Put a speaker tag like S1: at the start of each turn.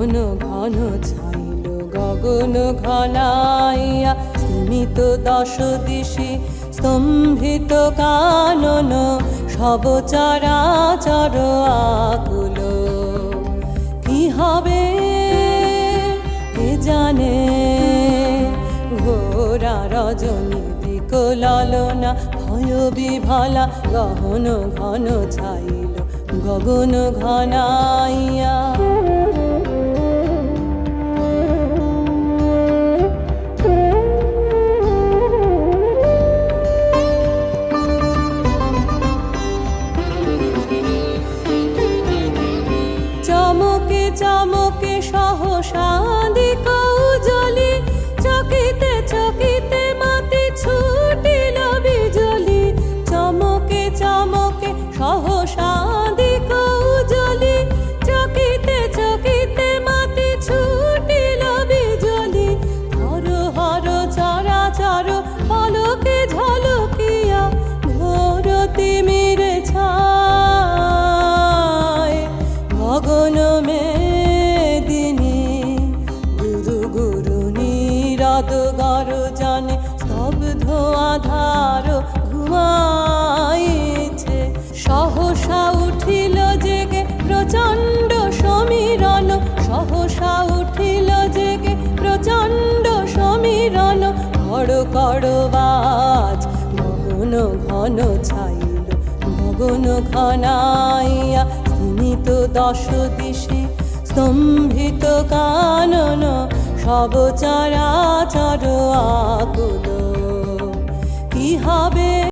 S1: ঘন ঘন ছাইল গগন ঘনাইয়া, স্তিমিত দশ দিশি স্তম্ভিত কানন, সব চরাচর আকুল। কি হবে কে জানে, ঘোরা রজনী দিক ললনা, ভয় বিভলা গহন ঘন ছাইল গগন ঘনাইয়া। চমকে চমকে সহসা দিক উজ্জ্বলি, চকিতে চকিতে মাতি ছুটিল বিজলি। চমকে চমকে সহসা দিক উজ্জ্বলি, চকিতে চকিতে মাতি ছুটিল বিজলি। হর হর চরাচর পলকে ঝলকিয়া, ঘোর তিমিরে ছায় গগন মেদিনী। গুরু গুরু নীরদ গর্জনে স্তব্ধ আধার ঘুমাইছে। সহসা উঠিল জেগে প্রচণ্ড সমীরণ, সহসা উঠিল জেগে প্রচণ্ড সমীরণ। কড় কড় বাজ গগন ঘন ছাইল গগন ঘনাইয়া, স্তিমিত দশ দিশি স্তম্ভিত কানন, সব চরাচর আকুল। কি হবে